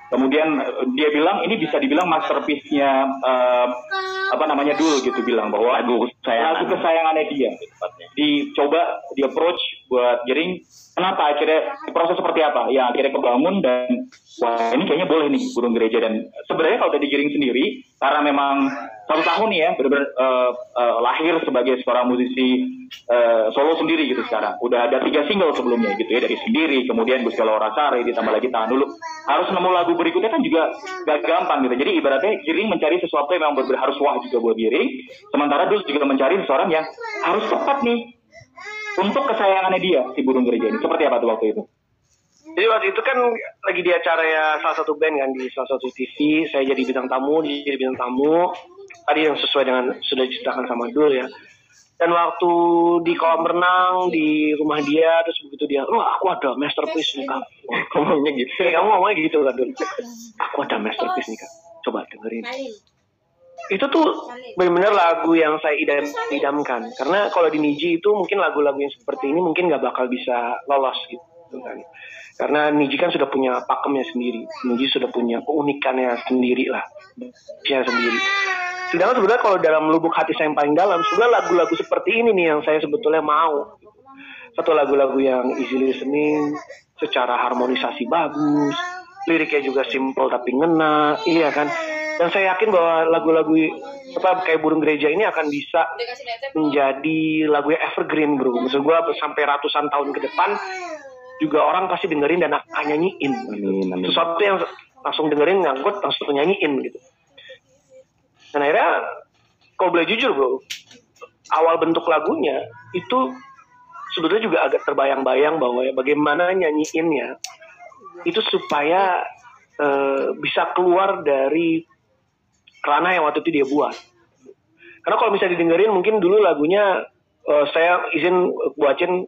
Kemudian dia bilang ini bisa dibilang masterpiece-nya Dul gitu, bilang bahwa lagu kesayangannya dia. Dicoba di approach buat Giring. Kenapa akhirnya proses seperti apa? Ya akhirnya kebangun dan wah ini kayaknya boleh nih Burung Gereja. Dan sebenarnya kalau dari Giring sendiri, karena memang 1 tahun nih ya benar-benar lahir sebagai seorang musisi solo sendiri gitu sekarang. Udah ada 3 single sebelumnya gitu ya, dari Sendiri, kemudian Gusti Allah Rasare, ditambah lagi Tahan Dulu. Harus nemu lagu berikutnya kan juga gak gampang gitu. Jadi ibaratnya Giring mencari sesuatu yang memang benar-benar harus wah juga buat Giring. Sementara Dul juga mencari seseorang yang harus tepat nih untuk kesayangannya dia, si Burung Gereja ini. Seperti apa tuh waktu itu? Jadi waktu itu kan lagi di acara ya salah satu band kan, di salah satu TV. Saya jadi bintang tamu, dia jadi bintang tamu. Tadi yang sesuai dengan sudah diceritakan sama Dul ya. Dan waktu di kolam renang di rumah dia, terus begitu dia, aku ada masterpiece nih Kak. Ngomongnya gitu. Kamu ngomongnya gitu kan Dul. Aku ada masterpiece nih Kak. Coba dengerin. Itu tuh benar-benar lagu yang saya idamkan. Karena kalau di Niji itu mungkin lagu-lagu yang seperti ini mungkin nggak bakal bisa lolos gitu kan. Karena Niji kan sudah punya pakemnya sendiri. Niji sudah punya keunikannya sendiri lah. Sendiri. Sedangkan sebenarnya kalau dalam lubuk hati saya yang paling dalam, sebenarnya lagu-lagu seperti ini nih yang saya sebetulnya mau. Satu lagu-lagu yang easy listening, secara harmonisasi bagus, liriknya juga simple tapi ngena, iya kan. Dan saya yakin bahwa lagu-lagu kayak Burung Gereja ini akan bisa menjadi lagu yang evergreen bro. Maksud gue sampai ratusan tahun ke depan juga orang pasti dengerin dan akan nyanyiin. Amin. Sesuatu yang langsung dengerin ngangkut langsung nyanyiin gitu. Dan akhirnya kalau boleh jujur bro, awal bentuk lagunya itu sebetulnya juga agak terbayang-bayang bahwa ya bagaimana nyanyiinnya itu supaya bisa keluar dari ranah yang waktu itu dia buat. Karena kalau misalnya didengerin mungkin dulu lagunya saya izin Bu Acin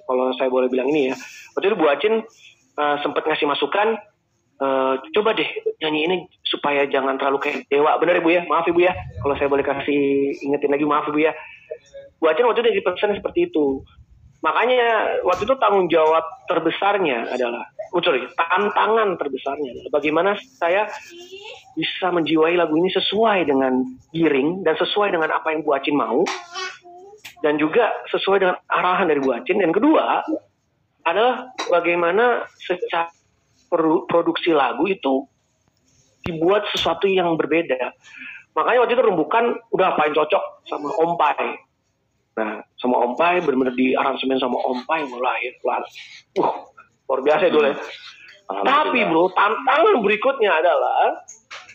kalau saya boleh bilang ini ya. Waktu itu Bu Acin sempat ngasih masukan, coba deh nyanyi ini supaya jangan terlalu kayak Dewa. Benar ya Bu ya? Maaf Ibu ya. Kalau saya boleh kasih ingetin lagi, maaf Ibu ya. Bu Acin waktu itu dipesan seperti itu. Makanya waktu itu tanggung jawab terbesarnya adalah, tantangan terbesarnya adalah bagaimana saya bisa menjiwai lagu ini sesuai dengan Giring dan sesuai dengan apa yang Bu Acin mau dan juga sesuai dengan arahan dari Bu Acin. Dan kedua adalah bagaimana secara produksi lagu itu dibuat sesuatu yang berbeda. Makanya waktu itu Rembukan udah paling cocok sama Om Pai. Nah, sama Om Pai benar-benar di aransemen sama Om Pai lahir. Luar biasa dulu ya. Tapi bro, tantangan berikutnya adalah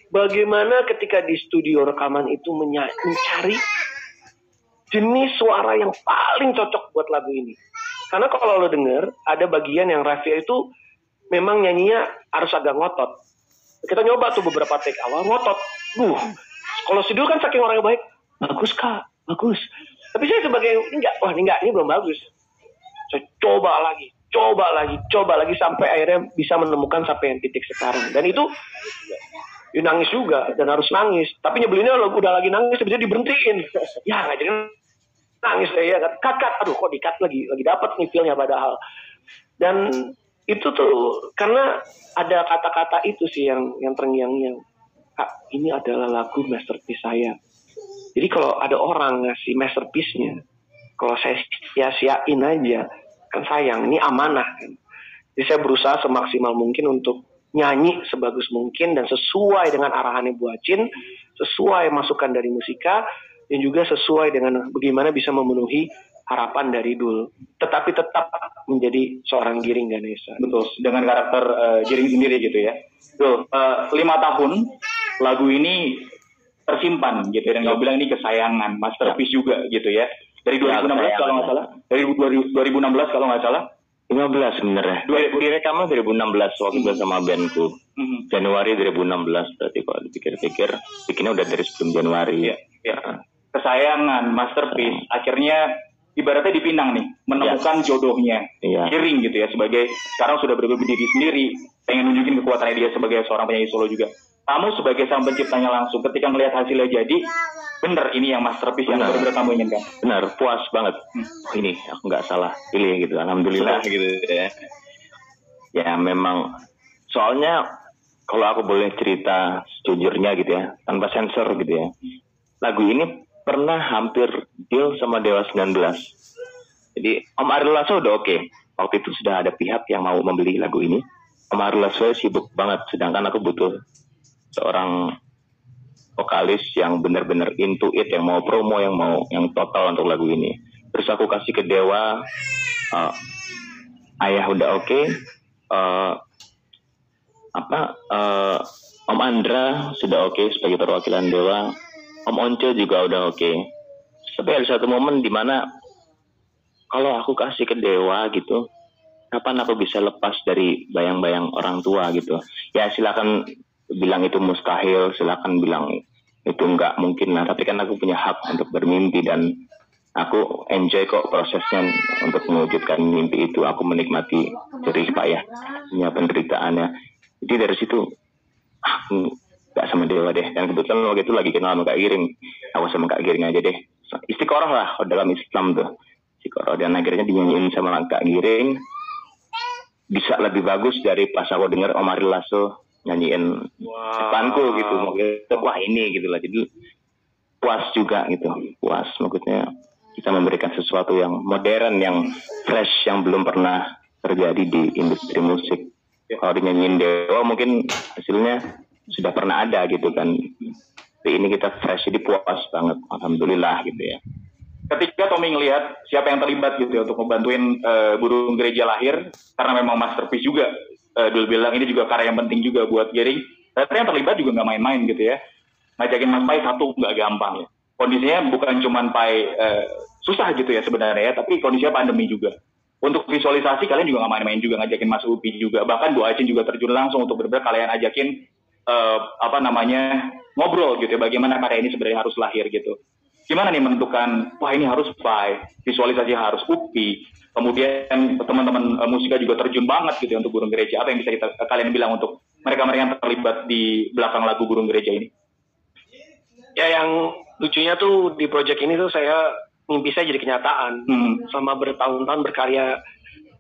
bagaimana ketika di studio rekaman itu mencari jenis suara yang paling cocok buat lagu ini. Karena kalau lo denger, ada bagian yang Raffi itu memang nyanyinya harus agak ngotot. Kita nyoba tuh beberapa take awal ngotot. Kalau si Dul kan saking orangnya baik, bagus Kak, bagus. Tapi saya sebagai ini belum bagus. Saya coba lagi sampai akhirnya bisa menemukan sampai yang titik sekarang. Dan itu nangis juga dan harus nangis. Tapi nyebelinnya udah lagi nangis, bisa diberhentiin. Ya nggak jadi nangis ya. Cut. Aduh kok di-cut lagi dapat nih feel-nya padahal. Dan itu tuh karena ada kata-kata itu sih yang terngiang-ngiang. Kak, ini adalah lagu masterpiece saya. Jadi kalau ada orang ngasih masterpiece-nya, kalau saya sia-siain aja, kan sayang, ini amanah kan. Jadi saya berusaha semaksimal mungkin untuk nyanyi sebagus mungkin dan sesuai dengan arahannya Bu Acin, sesuai masukan dari musika, dan juga sesuai dengan bagaimana bisa memenuhi harapan dari Dul. Tetapi tetap menjadi seorang Giring Ganesha. Betul, dengan karakter Giring sendiri gitu ya. Dul, 5 tahun lagu ini tersimpan gitu dan nggak bilang ini kesayangan, masterpiece juga gitu ya. Dari 2016 kalau nggak salah. Dari 2016 kalau nggak salah. 15 sebenarnya. Direkamnya 2016 waktu bersama bandku. Januari 2016 berarti kalau dipikir-pikir bikinnya udah dari sebelum Januari. Ya. Kesayangan, masterpiece. Akhirnya ibaratnya dipinang nih, menemukan jodohnya. Giring gitu ya, sebagai sekarang sudah berdiri sendiri, pengen nunjukin kekuatannya dia sebagai seorang penyanyi solo juga. Kamu sebagai sang penciptanya langsung ketika melihat hasilnya jadi, bener ini yang masterpiece yang benar-benar kamu inginkan. Benar, puas banget. Ini aku nggak salah pilih gitu, alhamdulillah gitu ya. Ya memang soalnya kalau aku boleh cerita sejujurnya gitu ya, tanpa sensor gitu ya. Lagu ini pernah hampir deal sama Dewa 19. Jadi Om Ariel Lasso udah oke. Waktu itu sudah ada pihak yang mau membeli lagu ini. Om Ariel Lasso sibuk banget, sedangkan aku butuh seorang vokalis yang benar-benar into it, yang mau promo, yang total untuk lagu ini. Terus aku kasih ke Dewa, Ayah udah oke. Om Andra sudah oke sebagai perwakilan Dewa. Om Once juga udah oke. Tapi ada satu momen di mana kalau aku kasih ke Dewa gitu, kapan aku bisa lepas dari bayang-bayang orang tua gitu? Ya silakan bilang itu mustahil, silakan bilang itu nggak mungkin lah. Tapi kan aku punya hak untuk bermimpi dan aku enjoy kok prosesnya untuk mewujudkan mimpi itu. Aku menikmati jerih payahnya penderitaannya. Jadi dari situ aku gak sama Dewa deh. Dan kebetulan waktu itu lagi kenal sama Kak Giring. Aku sama Kak Giring aja deh. Istiqoroh lah dalam Islam tuh. Istiqoroh. Dan akhirnya dinyanyiin sama Kak Giring. Bisa lebih bagus dari pas aku denger Om Ariel Lasso nyanyiin depanku gitu. Wah ini gitu lah. Jadi puas juga gitu. Puas maksudnya kita memberikan sesuatu yang modern, yang fresh, yang belum pernah terjadi di industri musik. Kalau dinyanyiin Dewa mungkin hasilnya sudah pernah ada gitu kan. Tapi ini kita fresh, jadi puas banget. Alhamdulillah gitu ya. Ketika Tommy ngelihat siapa yang terlibat gitu ya untuk membantuin Burung Gereja lahir, karena memang masterpiece juga. Dul bilang ini juga karya yang penting juga buat Giring. Ternyata yang terlibat juga nggak main-main gitu ya. Ngajakin Mas Pai satu nggak gampang ya. Kondisinya bukan cuma Pai susah gitu ya sebenarnya ya, tapi kondisinya pandemi juga. Untuk visualisasi kalian juga nggak main-main juga, ngajakin Mas Upi juga, bahkan Bu Acin juga terjun langsung untuk benar-benar kalian ajakin ngobrol gitu ya, bagaimana karya ini sebenarnya harus lahir gitu. Gimana nih menentukan, wah ini harus Pai, visualisasi harus Upi, kemudian teman-teman musika juga terjun banget gitu ya untuk Burung Gereja. Apa yang bisa kalian bilang untuk mereka-mereka yang terlibat di belakang lagu Burung Gereja ini? Ya yang lucunya tuh di proyek ini tuh saya mimpi saya jadi kenyataan. Sama bertahun-tahun berkarya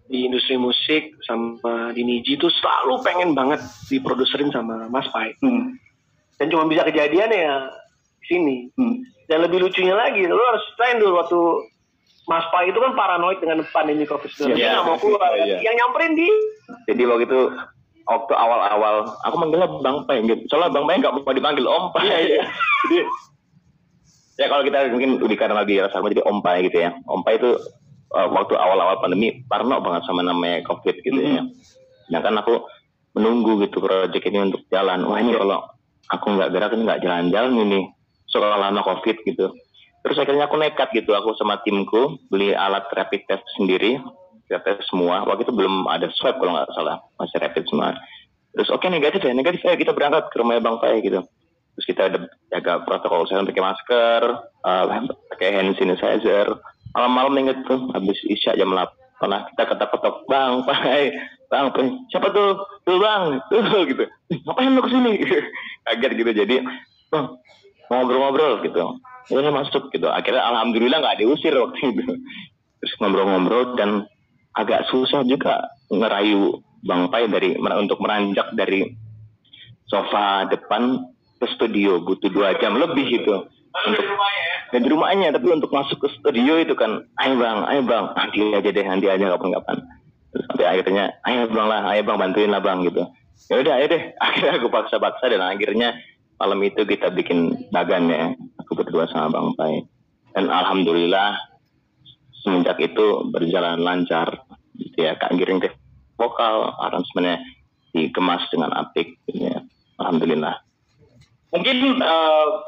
di industri musik sama di Niji tuh selalu pengen banget diproduserin sama Mas Pai. Dan cuma bisa kejadian ya di sini. Dan lebih lucunya lagi, lu harus ceritain dulu waktu Mas Pai itu kan paranoid dengan pandemi COVID-19. Dia nggak mau keluar. Yang nyamperin di. Jadi waktu awal-awal aku manggilnya Bang Pai gitu. Soalnya Bang Pai nggak mau dipanggil Om Pai. Jadi ya kalau kita mungkin karena lagi rasa jadi Om Pai gitu ya. Om Pai itu waktu awal-awal pandemi parno banget sama namanya COVID gitu ya. Sedangkan aku menunggu gitu proyek ini untuk jalan. Wah ini kalau aku nggak gerak ini nggak jalan-jalan ini soal lama COVID gitu. Terus akhirnya aku nekat gitu. Aku sama timku beli alat rapid test sendiri. Rapid test semua. Waktu itu belum ada swab kalau nggak salah. Masih rapid semua. Terus oke, negatif ya kita berangkat ke rumahnya Bang Pai gitu. Terus kita ada jaga protokol kesehatan, pakai masker, pakai hand sanitizer. Malam-malam inget tuh, habis isya jam 8. Nah, kita ketok-ketok, Bang Pai. Siapa tuh? Tuh Bang, tuh gitu. Ngapain lu kesini? Kaget gitu, jadi ngobrol-ngobrol gitu. Udah masuk gitu. Akhirnya alhamdulillah nggak diusir waktu itu. Terus ngobrol-ngobrol dan agak susah juga ngerayu Bang Pai untuk meranjak dari sofa depan ke studio, butuh 2 jam lebih itu untuk dan di rumahnya, tapi untuk masuk ke studio itu kan ayo bang nanti aja kapan-kapan. Terus sampai akhirnya ayo bang bantuin lah bang gitu. Ya udah ayo deh, akhirnya aku paksa dan akhirnya malam itu kita bikin Dagan ya, aku berdua sama Bang Pai, dan alhamdulillah semenjak itu berjalan lancar gitu ya. Kak Giring vokal, aransemennya dikemas dengan apik gitu ya. Alhamdulillah. Mungkin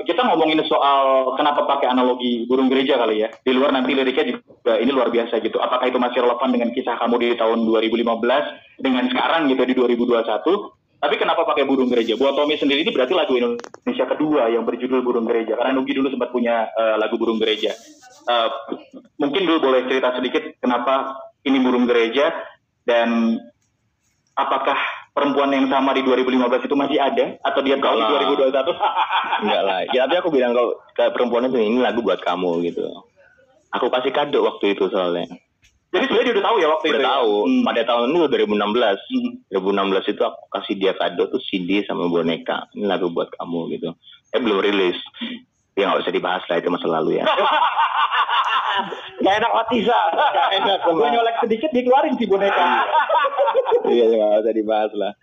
kita ngomongin soal kenapa pakai analogi Burung Gereja kali ya. Di luar nanti liriknya juga ini luar biasa gitu. Apakah itu masih relevan dengan kisah kamu di tahun 2015 dengan sekarang gitu di 2021? Tapi kenapa pakai Burung Gereja? Buat Tommy sendiri ini berarti lagu Indonesia kedua yang berjudul Burung Gereja. Karena Nugi dulu sempat punya lagu Burung Gereja. Mungkin dulu boleh cerita sedikit kenapa ini Burung Gereja dan apakah perempuan yang sama di 2015 itu masih ada atau dia tahu di 2021? Enggak lah. Ya tapi aku bilang kalau ke perempuan itu ini lagu buat kamu gitu. Aku kasih kado waktu itu soalnya. Jadi sebenarnya dia udah tahu ya waktu itu. Udah tahu. Ya? Pada tahun itu 2016. 2016 itu aku kasih dia kado tuh CD sama boneka. Ini lagu buat kamu gitu. Belum rilis. Ya nggak usah dibahas lah, itu masa lalu ya. Gak enak Otisa. Gak enak. Gue nyolek sedikit dikeluarin si boneka. Iya, nggak usah dibahas lah.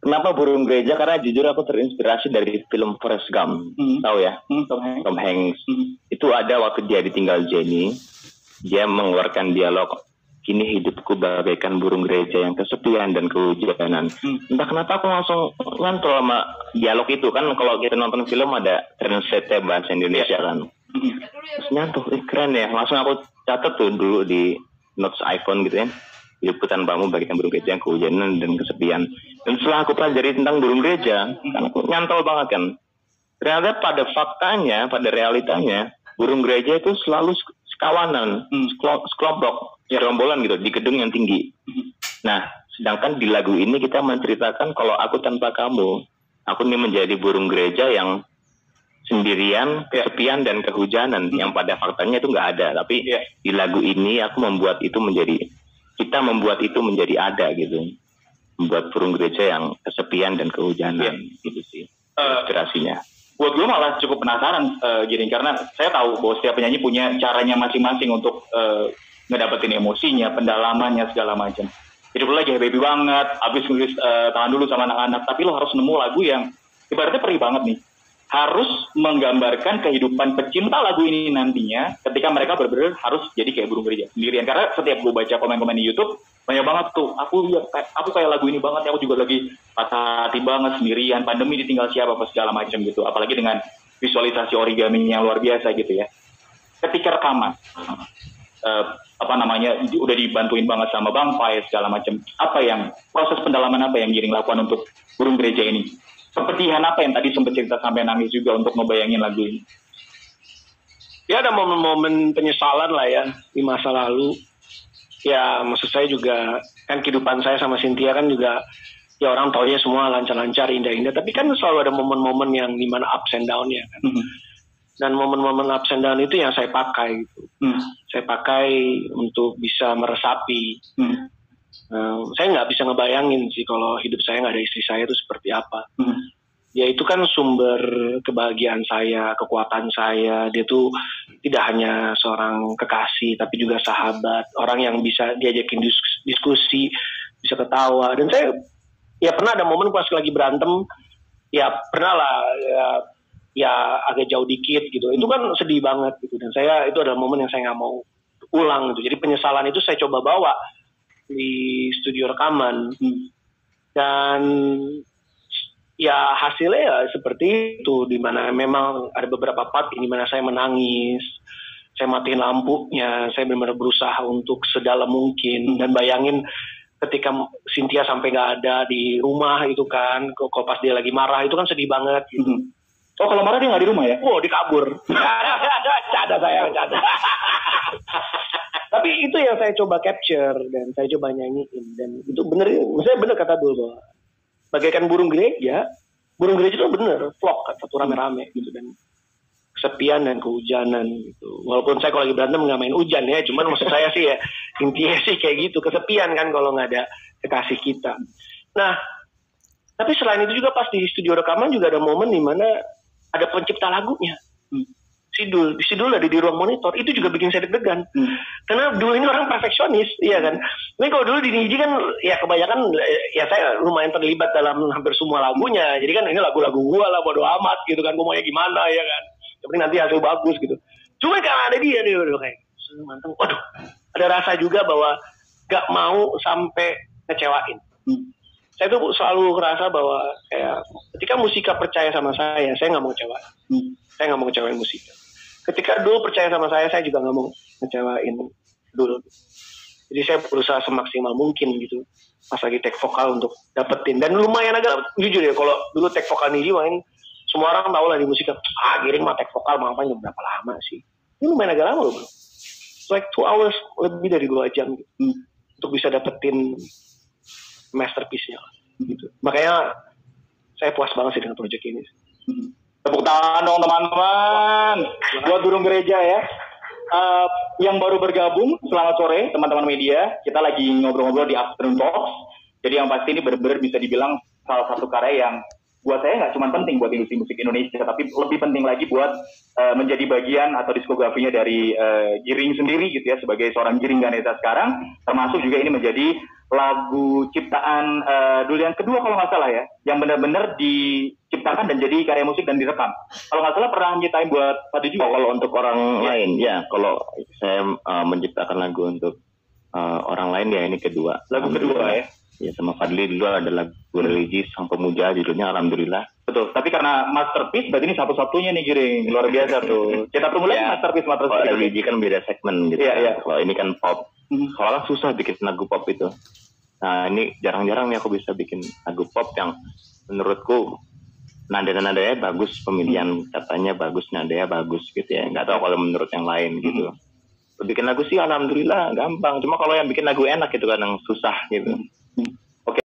Kenapa Burung Gereja? Karena jujur aku terinspirasi dari film Forrest Gump. Tahu ya? Tom Hanks. Itu ada waktu dia ditinggal Jenny, dia mengeluarkan dialog, kini hidupku bagaikan burung gereja yang kesepian dan kehujanan. Entah kenapa aku langsung nyantol sama dialog itu. Kan kalau kita nonton film ada translate bahasa Indonesia kan. Terus nyantol, keren ya. Langsung aku catat tuh dulu di notes iPhone gitu ya. Hidupku tanpamu bagaikan burung gereja yang kehujanan dan kesepian. Dan setelah aku pelajari tentang burung gereja, kan aku nyantol banget kan. Ternyata pada faktanya, pada realitanya, burung gereja itu selalu sekawanan, sekelompok, gerombolan gitu, di gedung yang tinggi. Nah, sedangkan di lagu ini kita menceritakan kalau aku tanpa kamu, aku ini menjadi burung gereja yang sendirian, kesepian, dan kehujanan. Yang pada faktanya itu nggak ada. Tapi di lagu ini aku membuat itu menjadi, kita membuat itu menjadi ada gitu. Membuat burung gereja yang kesepian dan kehujanan gitu sih inspirasinya. Buat gue malah cukup penasaran gini, karena saya tahu bahwa setiap penyanyi punya caranya masing-masing untuk ngedapetin emosinya, pendalamannya, segala macam. Jadi lo lagi happy banget, habis nulis tangan dulu sama anak-anak, tapi lo harus nemu lagu yang ibaratnya perih banget nih. Harus menggambarkan kehidupan pecinta lagu ini nantinya ketika mereka benar-benar harus jadi kayak burung gereja sendirian. Karena setiap gue baca komen-komen di YouTube, banyak banget tuh, aku kayak lagu ini banget, aku juga lagi patah hati banget sendirian, pandemi ditinggal siapa, apa segala macam gitu. Apalagi dengan visualisasi origami yang luar biasa gitu ya. Ketika rekaman, udah dibantuin banget sama Bang Pai segala macam. Apa yang proses pendalaman apa yang Giring lakukan untuk burung gereja ini? Kepedihan apa yang tadi sempat cerita sampai nangis juga untuk ngebayangin lagu ini? Ya ada momen-momen penyesalan lah ya di masa lalu. Ya maksud saya juga kan kehidupan saya sama Cynthia kan juga ya orang taunya semua lancar-lancar, indah-indah. Tapi kan selalu ada momen-momen yang dimana ups and down-nya kan. Dan momen-momen ups and down itu yang saya pakai gitu. Saya pakai untuk bisa meresapi. Saya nggak bisa ngebayangin sih kalau hidup saya nggak ada istri saya itu seperti apa. Dia itu kan sumber kebahagiaan saya, kekuatan saya. Dia tuh tidak hanya seorang kekasih, tapi juga sahabat, orang yang bisa diajakin diskusi, bisa ketawa. Dan saya ya pernah ada momen pas lagi berantem, ya pernah lah ya agak jauh dikit gitu. Itu kan sedih banget gitu. Dan saya itu adalah momen yang saya nggak mau ulang gitu. Jadi penyesalan itu saya coba bawa di studio rekaman dan ya hasilnya ya seperti itu, di mana memang ada beberapa part di mana saya menangis, saya matiin lampunya, saya benar-benar berusaha untuk sedalam mungkin dan bayangin ketika Cynthia sampai nggak ada di rumah itu kan, kalau pas dia lagi marah itu kan sedih banget gitu. Oh kalau marah dia nggak di rumah ya? Oh dikabur. Canda saya. Tapi itu yang saya coba capture dan saya coba nyanyiin, dan itu bener, maksudnya bener kata dulu bahwa bagaikan burung gereja itu bener vlog kan, satu rame-rame gitu, dan kesepian dan kehujanan gitu. Walaupun saya kalau lagi berantem nggak main hujan ya, cuman maksud saya sih ya intinya sih kayak gitu, kesepian kan kalau nggak ada kekasih kita. Nah tapi selain itu juga pas di studio rekaman juga ada momen di mana ada pencipta lagunya. Sidul ada di ruang monitor, itu juga bikin saya deg-degan. Karena dulu ini orang perfeksionis, iya kan. Ini kalau dulu di Niji kan, ya kebanyakan ya saya lumayan terlibat dalam hampir semua lagunya. Jadi kan ini lagu-lagu gua lah, bodo amat gitu kan, gua maunya gimana ya kan. Yang penting nanti hasil bagus gitu. Cuma karena ada dia kayak manteng. Waduh, ada rasa juga bahwa gak mau sampai ngecewain. Saya tuh selalu ngerasa bahwa kayak ketika Musika percaya sama saya nggak mau ngecewain. Saya nggak mau ngecewain Musika. Ketika Dul percaya sama saya juga nggak mau ngecewain Dul. Jadi saya berusaha semaksimal mungkin gitu pas lagi take vokal untuk dapetin. Dan lumayan agak jujur ya, kalau dulu take vokal Niji main, semua orang tahu lah di Musika, Giring mah take vokal ngapain berapa lama sih? Ini lumayan agak lama loh bro. It's like 2 hours, lebih dari 2 jam gitu. Untuk bisa dapetin masterpiece-nya gitu. Makanya saya puas banget sih dengan project ini. Tepuk tangan dong teman-teman buat burung gereja ya. yang baru bergabung, selamat sore teman-teman media. Kita lagi ngobrol-ngobrol di Afternoon Talks. Jadi yang pasti ini benar-benar bisa dibilang salah satu karya yang buat saya nggak cuma penting buat industri musik Indonesia, tapi lebih penting lagi buat menjadi bagian atau diskografinya dari Giring sendiri gitu ya, sebagai seorang Giring Ganesha sekarang. Termasuk juga ini menjadi lagu ciptaan dulu yang kedua kalau nggak salah ya, yang benar-benar diciptakan dan jadi karya musik dan direkam. Kalau nggak salah pernah nyiptain buat Fadli juga. Kalau untuk orang lain ya, kalau saya menciptakan lagu untuk orang lain ya ini kedua. Lagu kedua ya. Ya sama Fadli dulu ada lagu religi Sang Pemuja, judulnya Alhamdulillah. Betul, tapi karena masterpiece berarti ini satu-satunya nih Giring, luar biasa tuh. Kita tunggu lagi masterpiece. Kalau religi kan beda segmen gitu. Iya. Kalau ini kan pop. Soalnya susah bikin lagu pop itu. Nah ini jarang-jarang nih aku bisa bikin lagu pop yang menurutku nada-nadanya bagus, pemilihan katanya bagus, nadanya bagus gitu ya. Nggak tahu kalau menurut yang lain gitu. Bikin lagu sih alhamdulillah gampang. Cuma kalau yang bikin lagu enak itu kadang susah gitu.